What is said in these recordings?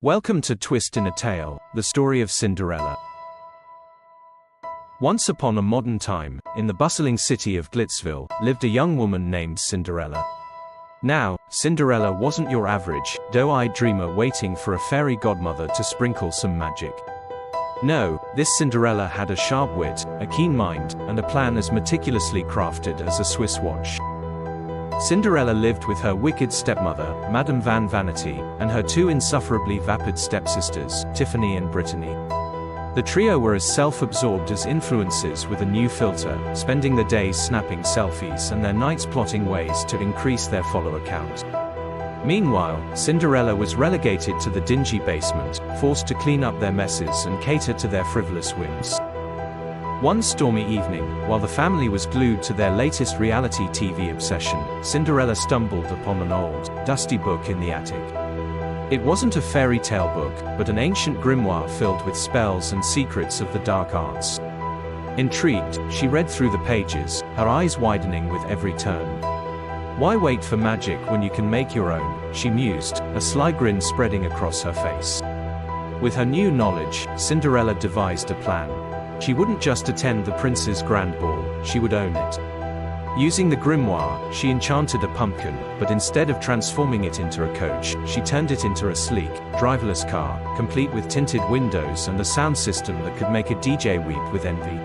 Welcome to Twist in a Tale, the story of Cinderella. Once upon a modern time, in the bustling city of Glitzville, lived a young woman named Cinderella. Now, Cinderella wasn't your average, doe-eyed dreamer waiting for a fairy godmother to sprinkle some magic. No, this Cinderella had a sharp wit, a keen mind, and a plan as meticulously crafted as a Swiss watch. Cinderella lived with her wicked stepmother, Madame Van Vanity, and her two insufferably vapid stepsisters, Tiffany and Brittany. The trio were as self-absorbed as influencers with a new filter, spending their days snapping selfies and their nights plotting ways to increase their follower count. Meanwhile, Cinderella was relegated to the dingy basement, forced to clean up their messes and cater to their frivolous whims. One stormy evening, while the family was glued to their latest reality TV obsession, Cinderella stumbled upon an old, dusty book in the attic. It wasn't a fairy tale book, but an ancient grimoire filled with spells and secrets of the dark arts. Intrigued, she read through the pages, her eyes widening with every turn. "Why wait for magic when you can make your own?" she mused, a sly grin spreading across her face. With her new knowledge, Cinderella devised a plan. She wouldn't just attend the prince's grand ball, she would own it. Using the grimoire, she enchanted a pumpkin, but instead of transforming it into a coach, she turned it into a sleek, driverless car, complete with tinted windows and a sound system that could make a DJ weep with envy.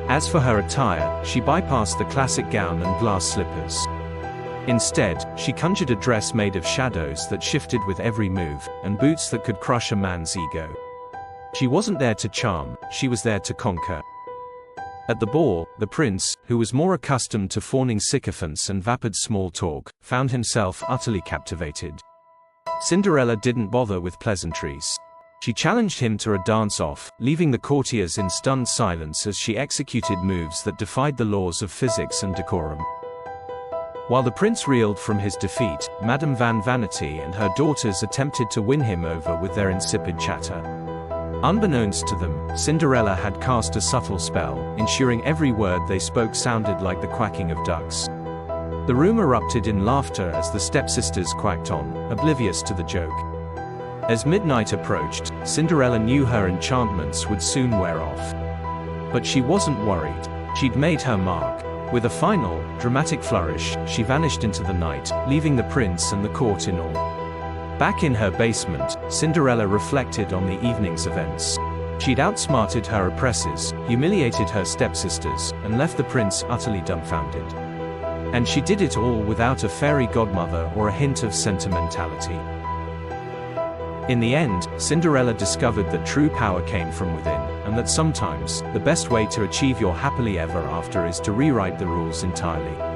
As for her attire, she bypassed the classic gown and glass slippers. Instead, she conjured a dress made of shadows that shifted with every move, and boots that could crush a man's ego. She wasn't there to charm, she was there to conquer. At the ball, the prince, who was more accustomed to fawning sycophants and vapid small talk, found himself utterly captivated. Cinderella didn't bother with pleasantries. She challenged him to a dance-off, leaving the courtiers in stunned silence as she executed moves that defied the laws of physics and decorum. While the prince reeled from his defeat, Madame Van Vanity and her daughters attempted to win him over with their insipid chatter. Unbeknownst to them, Cinderella had cast a subtle spell, ensuring every word they spoke sounded like the quacking of ducks. The room erupted in laughter as the stepsisters quacked on, oblivious to the joke. As midnight approached, Cinderella knew her enchantments would soon wear off. But she wasn't worried. She'd made her mark. With a final, dramatic flourish, she vanished into the night, leaving the prince and the court in awe. Back in her basement, Cinderella reflected on the evening's events. She'd outsmarted her oppressors, humiliated her stepsisters, and left the prince utterly dumbfounded. And she did it all without a fairy godmother or a hint of sentimentality. In the end, Cinderella discovered that true power came from within, and that sometimes, the best way to achieve your happily ever after is to rewrite the rules entirely.